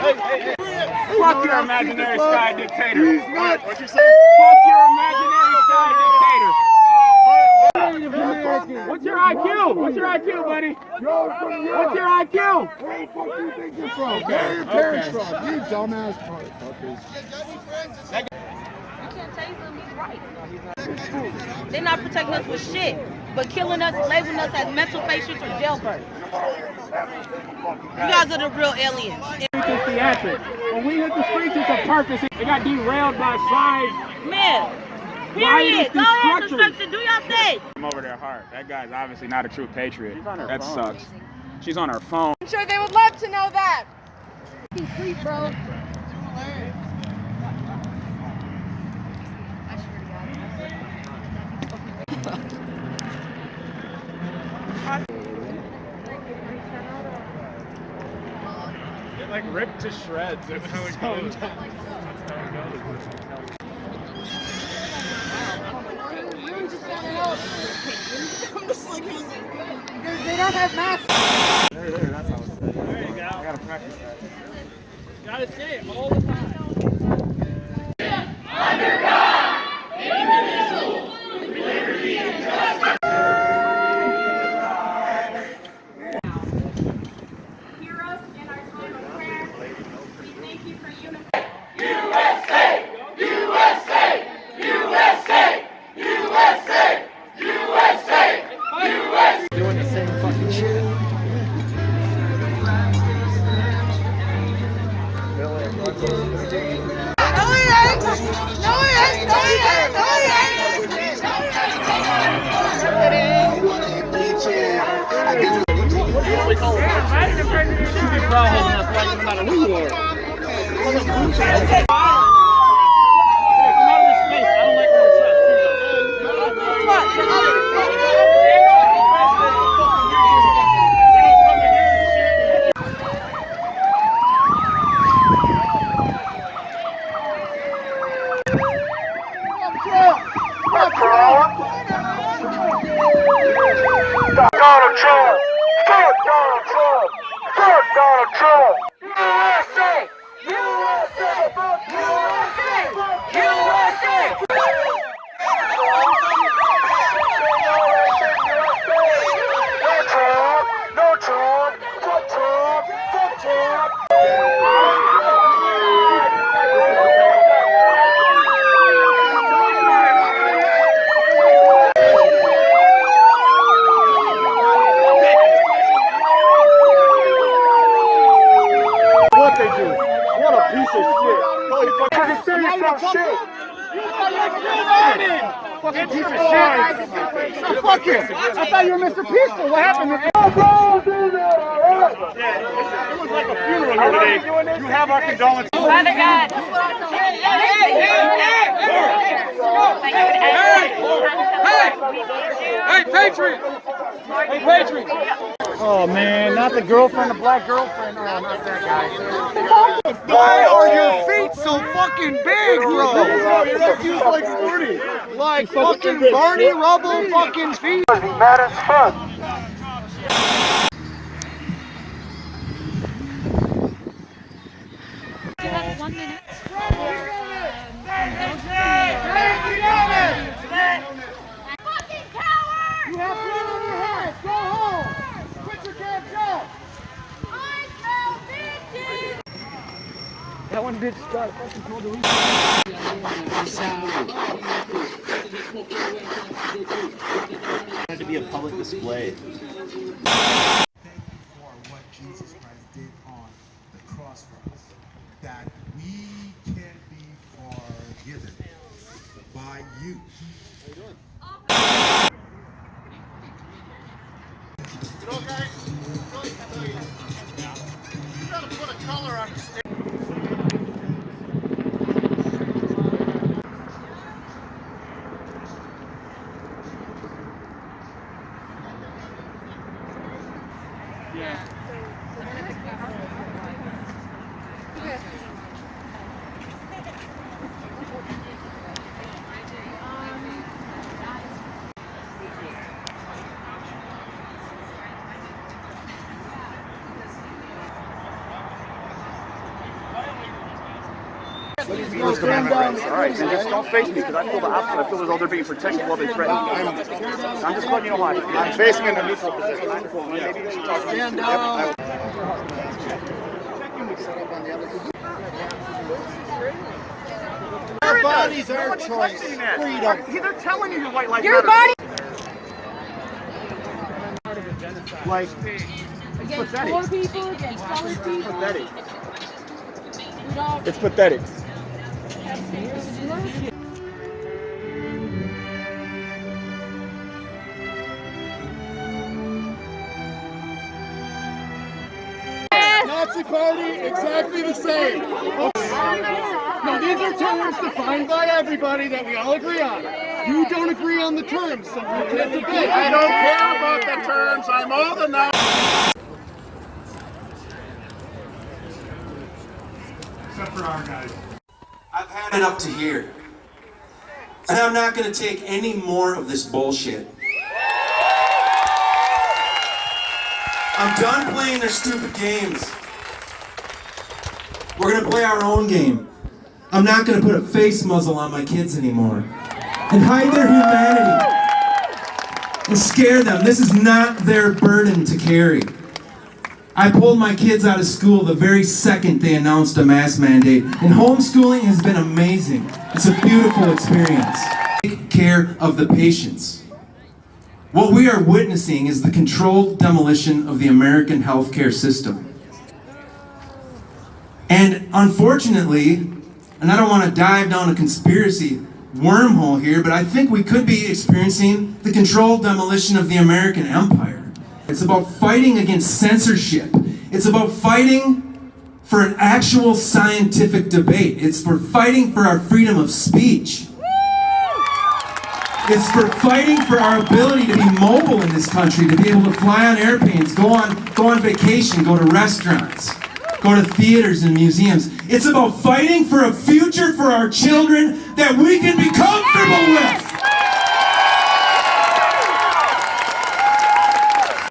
Fuck your imaginary sky dictator. He's nuts. What you say? Fuck your imaginary sky dictator. What's your IQ? What's your IQ, buddy? What's your IQ? Where the fuck do you think you're from? Where are your parents from? You dumbass motherfuckers. You can't tase him, he's right. They're not protecting us with shit, but killing us, labeling us as mental patients or jailbirds. You guys are the real aliens. It's theatric. When we hit the streets, it's a purpose. It got derailed by size. Man, period. Go ahead, construction. Do y'all thing. I'm over their heart. That guy's obviously not a true patriot. That sucks. She's on her phone. I'm sure they would love to know that. Sleep, bro. It like ripped to shreds. That's how it goes. They don't have masks. There, that's how it's said. There you go. I gotta practice that. You gotta say it all the time. Under God, indivisible, with liberty and justice. Hear us in our time of prayer. We thank you for unity. USA! USA! USA! USA! USA! USA! Doing the same fucking shit. Donald Trump! Fuck Donald Trump! Fuck Donald Trump! USA! USA! Fuck USA! Fuck USA! No Trump! Fuck Trump! Fuck Trump! What they do? What a piece of shit. Fucking serious shit. Fucking piece of shit. Oh, fuck you. I thought you were Mr. Peaceful. What happened? It was like a funeral here today. You have our condolences. Father God. Hey, Patriot! Hey, Patriot! Oh man, not the girlfriend, the black girlfriend. Oh, not that guy. Why are your feet so fucking big, bro? You're like, you like 40. Like fucking Barney Rubble fucking feet. Mad as fuck. You have 1 minute. Fucking coward! You have blood on your head. Go home. Quit your damn job. I smell bitches! That one bitch got fucking Puerto Rico. Had to be a public display. For what Jesus Christ did on the cross for us, that we can be forgiven by you. You know, guys, really tell you, you gotta put a color on the stage. First Amendment rights. All right, then just don't face me because I feel the opposite. I feel as though they're being protected while they threaten me. I'm just letting you know why. I'm facing in a neutral position. Maybe you should talk to me. Stand down. Our bodies are our choice. Freedom. They're telling you your white life Your matters. body Like, against poor people, against colored people. pathetic. We don't It's pathetic. Nazi Party, exactly the same. No, these are terms defined by everybody that we all agree on. You don't agree on the terms, so we can't debate. I don't care about the terms. I'm old enough. Except for our guys. I've had it up to here. And I'm not going to take any more of this bullshit. I'm done playing their stupid games. We're going to play our own game. I'm not going to put a face muzzle on my kids anymore and hide their humanity and scare them. This is not their burden to carry. I pulled my kids out of school the very second they announced a mask mandate, and homeschooling has been amazing. It's a beautiful experience. Take care of the patients. What we are witnessing is the controlled demolition of the American healthcare system. And unfortunately, and I don't want to dive down a conspiracy wormhole here, but I think we could be experiencing the controlled demolition of the American empire. It's about fighting against censorship. It's about fighting for an actual scientific debate. It's for fighting for our freedom of speech. It's for fighting for our ability to be mobile in this country, to be able to fly on airplanes, go on vacation, go to restaurants, go to theaters and museums. It's about fighting for a future for our children that we can be comfortable with.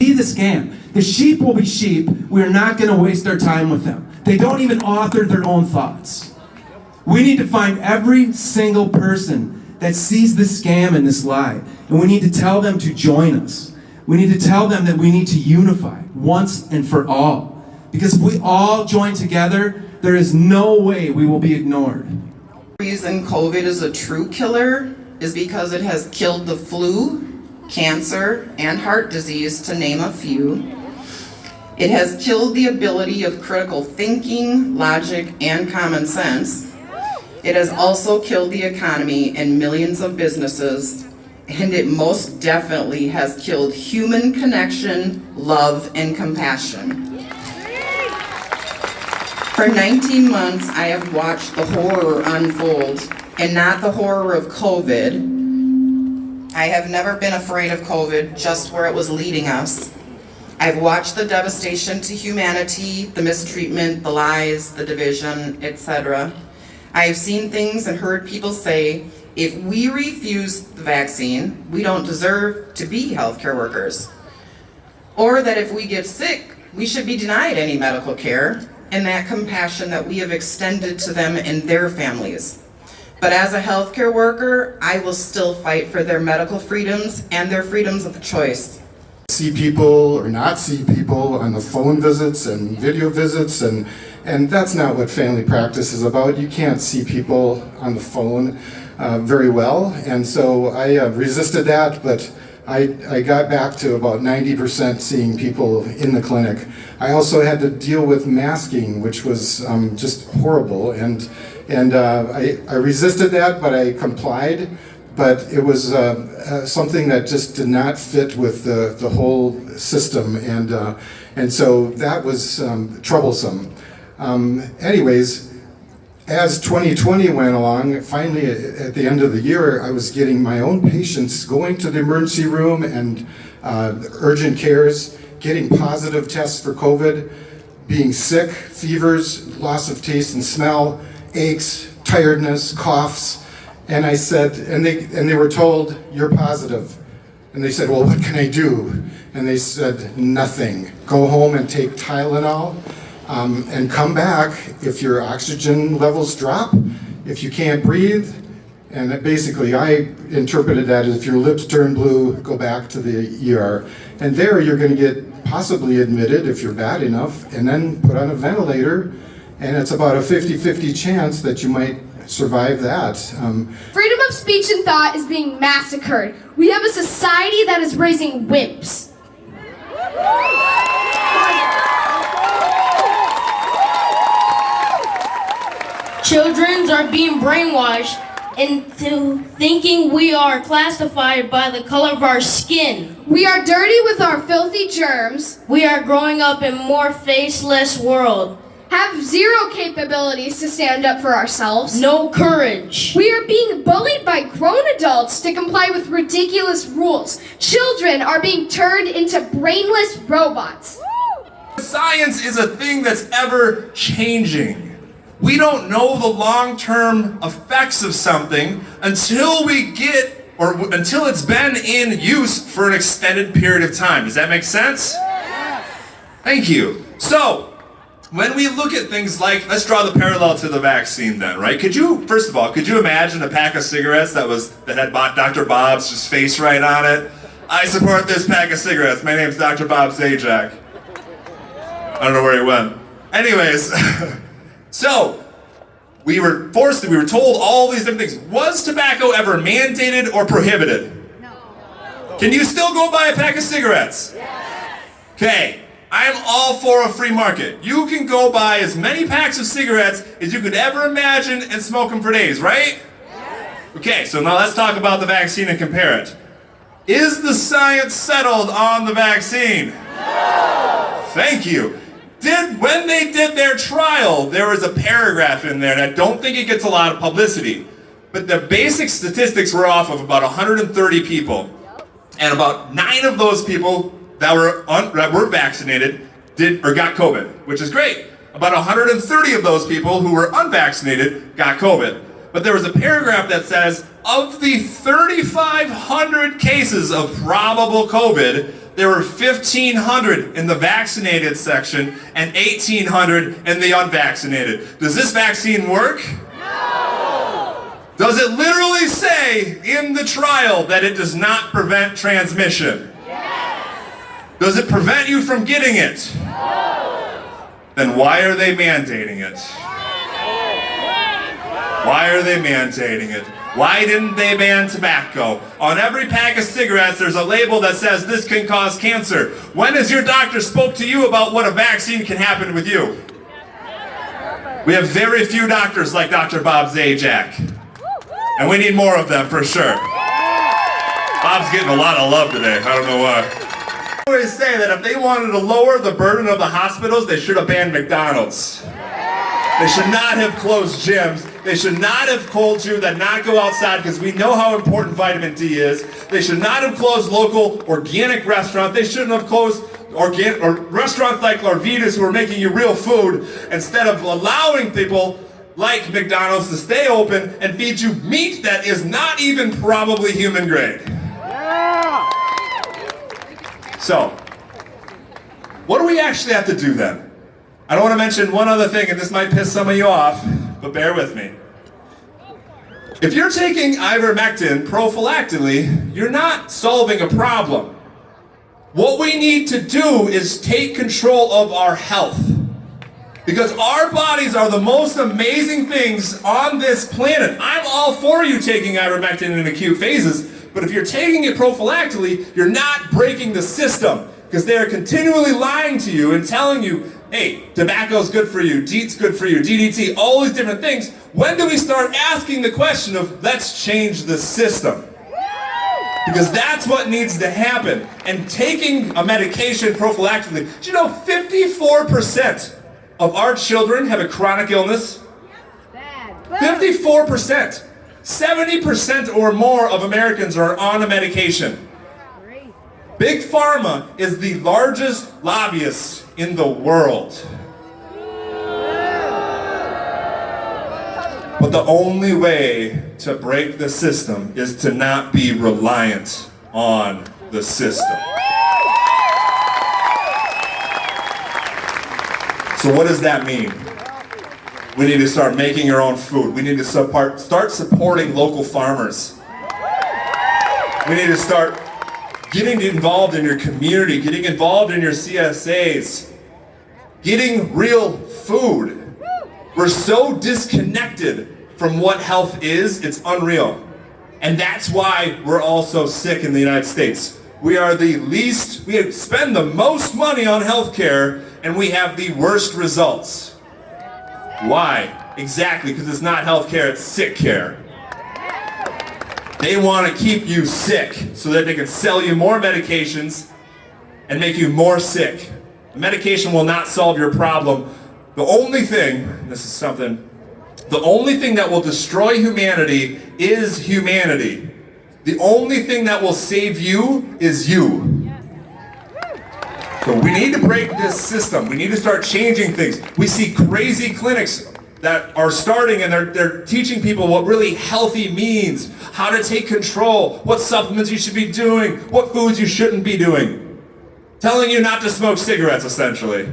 See the scam. The sheep will be sheep. We're not going to waste our time with them. They don't even author their own thoughts. We need to find every single person that sees this scam and this lie, and we need to tell them to join us. We need to tell them that we need to unify once and for all. Because if we all join together, there is no way we will be ignored. The reason COVID is a true killer is because it has killed the flu, cancer, and heart disease, to name a few. It has killed the ability of critical thinking, logic, and common sense. It has also killed the economy and millions of businesses, and it most definitely has killed human connection, love, and compassion. For 19 months, I have watched the horror unfold, and not the horror of COVID. I have never been afraid of COVID, just where it was leading us. I've watched the devastation to humanity, the mistreatment, the lies, the division, etc. I have seen things and heard people say, if we refuse the vaccine, we don't deserve to be healthcare workers. Or that if we get sick, we should be denied any medical care and that compassion that we have extended to them and their families. But as a healthcare worker, I will still fight for their medical freedoms and their freedoms of choice. See people or not see people on the phone visits and video visits, and that's not what family practice is about. You can't see people on the phone very well, and so I resisted that, but I got back to about 90% seeing people in the clinic. I also had to deal with masking, which was just horrible, and I resisted that, but I complied. But it was something that just did not fit with the whole system, and so that was troublesome. Anyways, as 2020 went along, finally at the end of the year, I was getting my own patients going to the emergency room and urgent cares, getting positive tests for COVID, being sick, fevers, loss of taste and smell, aches, tiredness, coughs. And I said, and they were told, you're positive. And they said, well, what can I do? And they said, nothing. Go home and take Tylenol and come back. If your oxygen levels drop, if you can't breathe, and that basically I interpreted that as if your lips turn blue, go back to the ER. And there you're going to get possibly admitted if you're bad enough, and then put on a ventilator, and it's about a 50-50 chance that you might survive that. Freedom of speech and thought is being massacred. We have a society that is raising wimps. Children are being brainwashed into thinking we are classified by the color of our skin. We are dirty with our filthy germs. We are growing up in a more faceless world. Have zero capabilities to stand up for ourselves. No courage. We are being bullied by grown adults to comply with ridiculous rules. Children are being turned into brainless robots. Science is a thing that's ever changing. We don't know the long-term effects of something until until it's been in use for an extended period of time. Does that make sense? Thank you. So, when we look at things like, let's draw the parallel to the vaccine then, right? First of all, could you imagine a pack of cigarettes that had Dr. Bob's just face right on it? I support this pack of cigarettes. My name's Dr. Bob Zajac. I don't know where he went. Anyways, so we were told all these different things. Was tobacco ever mandated or prohibited? No. Can you still go buy a pack of cigarettes? Yes. Okay. I'm all for a free market. You can go buy as many packs of cigarettes as you could ever imagine and smoke them for days, right? Yes. Okay, so now let's talk about the vaccine and compare it. Is the science settled on the vaccine? No. Thank you. When they did their trial, there was a paragraph in there, and I don't think it gets a lot of publicity, but the basic statistics were off of about 130 people, and about 9 of those people that were vaccinated got COVID, which is great. About 130 of those people who were unvaccinated got COVID. But there was a paragraph that says, of the 3,500 cases of probable COVID, there were 1,500 in the vaccinated section and 1,800 in the unvaccinated. Does this vaccine work? No! Does it literally say in the trial that it does not prevent transmission? Does it prevent you from getting it? No. Then why are they mandating it? Why are they mandating it? Why didn't they ban tobacco? On every pack of cigarettes, there's a label that says this can cause cancer. When has your doctor spoke to you about what a vaccine can happen with you? We have very few doctors like Dr. Bob Zajac. And we need more of them for sure. Bob's getting a lot of love today. I don't know why. I always say that if they wanted to lower the burden of the hospitals, they should have banned McDonald's. They should not have closed gyms. They should not have told you that not go outside because we know how important vitamin D is. They should not have closed local organic restaurants. They shouldn't have closed restaurants like Larvitas who are making you real food instead of allowing people like McDonald's to stay open and feed you meat that is not even probably human grade. So, what do we actually have to do then? I don't want to mention one other thing, and this might piss some of you off, but bear with me. If you're taking ivermectin prophylactically, you're not solving a problem. What we need to do is take control of our health. Because our bodies are the most amazing things on this planet. I'm all for you taking ivermectin in acute phases, but if you're taking it prophylactically, you're not breaking the system. Because they are continually lying to you and telling you, hey, tobacco's good for you, DEET's good for you, DDT, all these different things. When do we start asking the question of, let's change the system? Because that's what needs to happen. And taking a medication prophylactically, do you know 54% of our children have a chronic illness? 54%. 70% or more of Americans are on a medication. Big Pharma is the largest lobbyist in the world. But the only way to break the system is to not be reliant on the system. So what does that mean? We need to start making our own food. We need to start supporting local farmers. We need to start getting involved in your community, getting involved in your CSAs, getting real food. We're so disconnected from what health is, it's unreal. And that's why we're all so sick in the United States. We spend the most money on healthcare, and we have the worst results. Why? Exactly, because it's not healthcare, it's sick care. They want to keep you sick so that they can sell you more medications and make you more sick. The medication will not solve your problem. The only thing that will destroy humanity is humanity. The only thing that will save you is you. So we need to break this system. We need to start changing things. We see crazy clinics that are starting and they're teaching people what really healthy means, how to take control, what supplements you should be doing, what foods you shouldn't be doing. Telling you not to smoke cigarettes, essentially.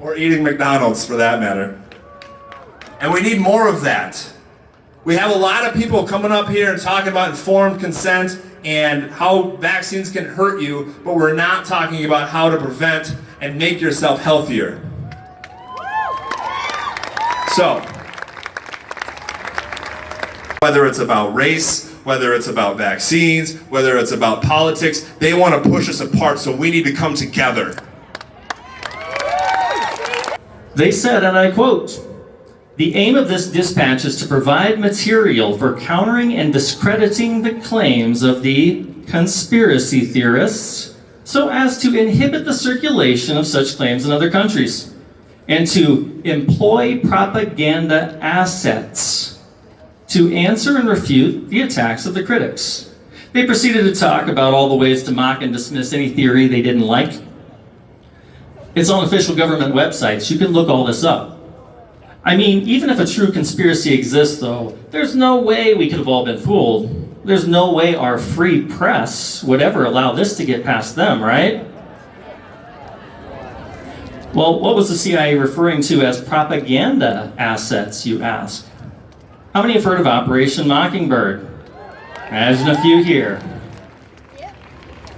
Or eating McDonald's, for that matter. And we need more of that. We have a lot of people coming up here and talking about informed consent and how vaccines can hurt you, but we're not talking about how to prevent and make yourself healthier. So, whether it's about race, whether it's about vaccines, whether it's about politics, they want to push us apart, so we need to come together. They said, and I quote, "The aim of this dispatch is to provide material for countering and discrediting the claims of the conspiracy theorists so as to inhibit the circulation of such claims in other countries and to employ propaganda assets to answer and refute the attacks of the critics." They proceeded to talk about all the ways to mock and dismiss any theory they didn't like. It's on official government websites. You can look all this up. I mean, even if a true conspiracy exists, though, there's no way we could have all been fooled. There's no way our free press would ever allow this to get past them, right? Well, what was the CIA referring to as propaganda assets, you ask? How many have heard of Operation Mockingbird? Imagine a few here.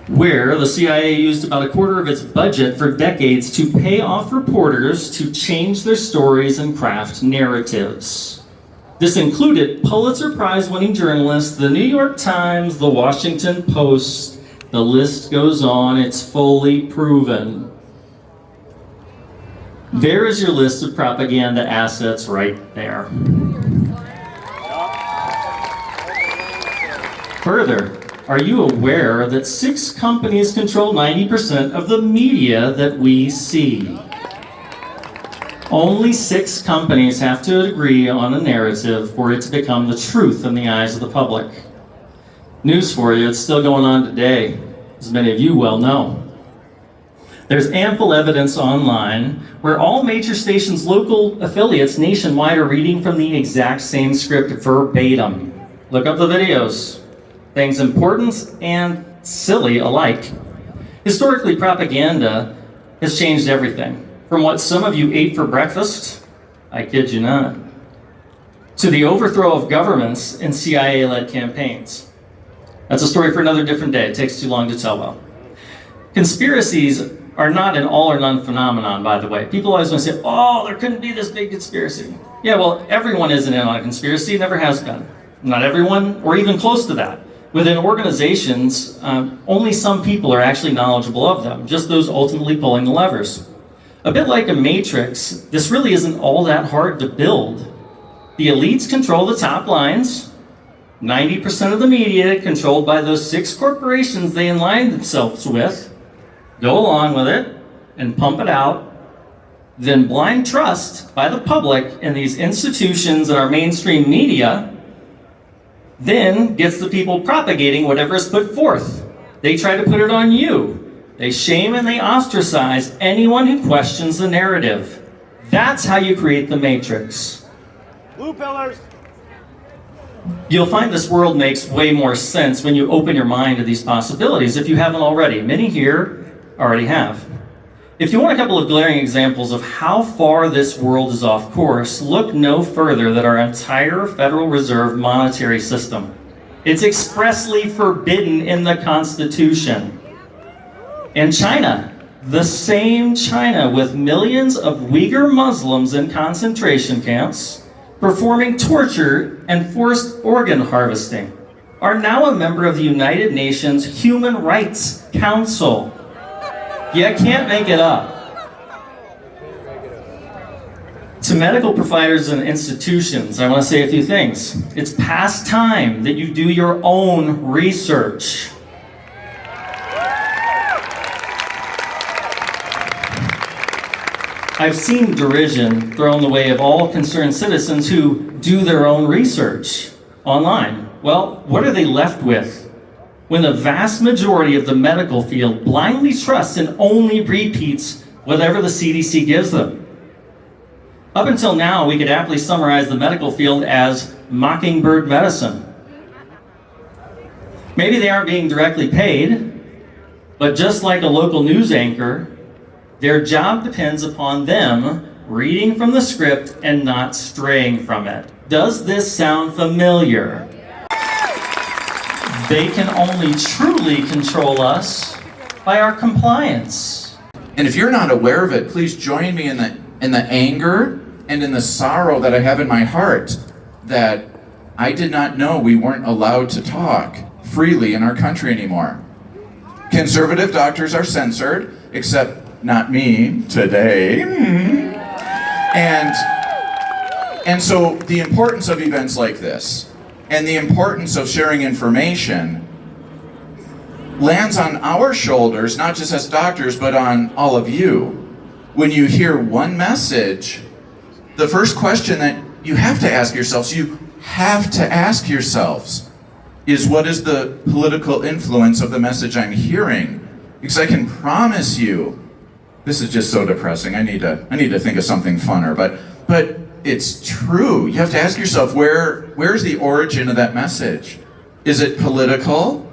Where the CIA used about a quarter of its budget for decades to pay off reporters to change their stories and craft narratives. This included Pulitzer Prize-winning journalists, the New York Times, the Washington Post. The list goes on. It's fully proven. There is your list of propaganda assets right there. Further, are you aware that 6 companies control 90% of the media that we see? Only 6 companies have to agree on a narrative for it to become the truth in the eyes of the public. News for you, it's still going on today, as many of you well know. There's ample evidence online where all major stations' local affiliates nationwide are reading from the exact same script verbatim. Look up the videos. Things important and silly alike. Historically, propaganda has changed everything. From what some of you ate for breakfast, I kid you not, to the overthrow of governments and CIA-led campaigns. That's a story for another different day. It takes too long to tell well. Conspiracies are not an all or none phenomenon, by the way. People always want to say, oh, there couldn't be this big conspiracy. Yeah, well, everyone isn't in on a conspiracy, never has been. Not everyone, or even close to that. Within organizations, only some people are actually knowledgeable of them, just those ultimately pulling the levers. A bit like a matrix, this really isn't all that hard to build. The elites control the top lines. 90% of the media, controlled by those 6 corporations they align themselves with, go along with it and pump it out. Then blind trust by the public in these institutions and our mainstream media then gets the people propagating whatever is put forth. They try to put it on you. They shame and they ostracize anyone who questions the narrative. That's how you create the matrix. Blue pillars. You'll find this world makes way more sense when you open your mind to these possibilities, if you haven't already. Many here already have. If you want a couple of glaring examples of how far this world is off course, look no further than our entire Federal Reserve monetary system. It's expressly forbidden in the Constitution. And China, the same China with millions of Uyghur Muslims in concentration camps, performing torture and forced organ harvesting, are now a member of the United Nations Human Rights Council. You can't make it up. To medical providers and institutions, I want to say a few things. It's past time that you do your own research. I've seen derision thrown the way of all concerned citizens who do their own research online. Well, what are they left with when the vast majority of the medical field blindly trusts and only repeats whatever the CDC gives them? Up until now, we could aptly summarize the medical field as mockingbird medicine. Maybe they aren't being directly paid, but just like a local news anchor, their job depends upon them reading from the script and not straying from it. Does this sound familiar? They can only truly control us by our compliance. And if you're not aware of it, please join me in the anger and in the sorrow that I have in my heart that I did not know we weren't allowed to talk freely in our country anymore. Conservative doctors are censored, except not me today. And so the importance of events like this and the importance of sharing information lands on our shoulders, not just as doctors, but on all of you. When you hear one message, the first question that you have to ask yourselves, is what is the political influence of the message I'm hearing? Because I can promise you, this is just so depressing. I need to think of something funner, but it's true. You have to ask yourself, where's the origin of that message? Is it political?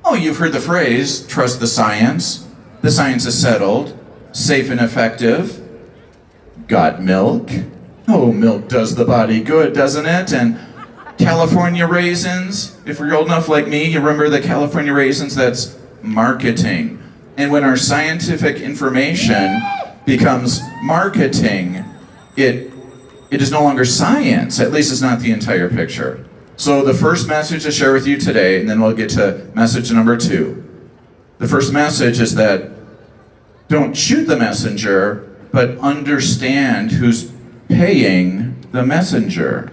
Oh, you've heard the phrase, trust the science. The science is settled, safe and effective. Got milk? Oh, milk does the body good, doesn't it? And California raisins, if you're old enough like me, you remember the California raisins, that's marketing. And when our scientific information becomes marketing, it is no longer science. At least it's not the entire picture. So the first message to share with you today, and then we'll get to message number 2. The first message is that don't shoot the messenger, but understand who's paying the messenger.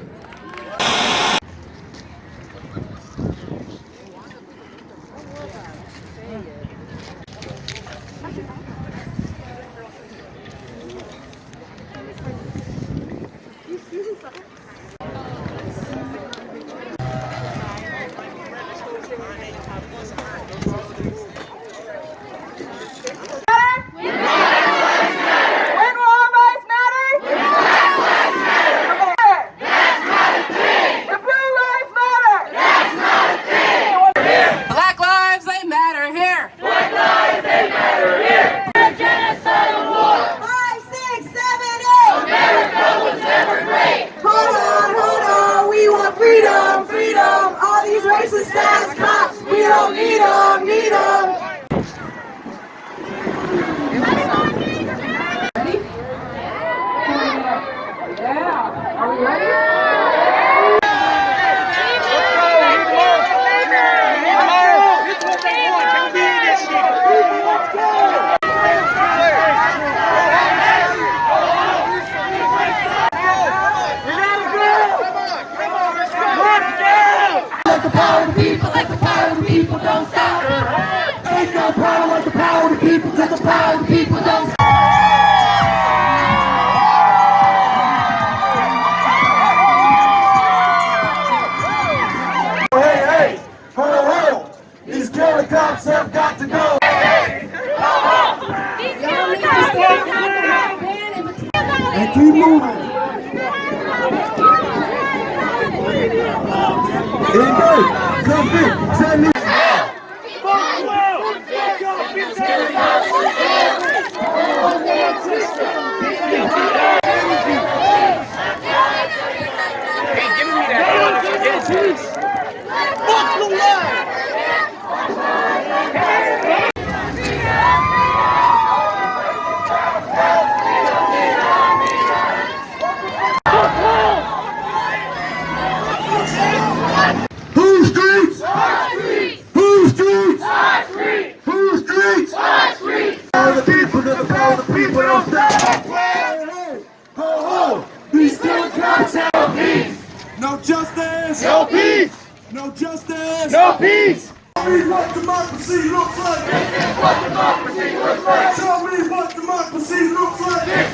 Whose streets? Our streets. Whose streets? Our streets. Whose streets? Our streets. Power of the people, to the power of the people, don't stop. Hey, hey, ho, ho. These still cops have no peace. No justice. No peace. No justice. No peace. Show me what democracy looks like. This is what democracy looks like. Show me what democracy looks like.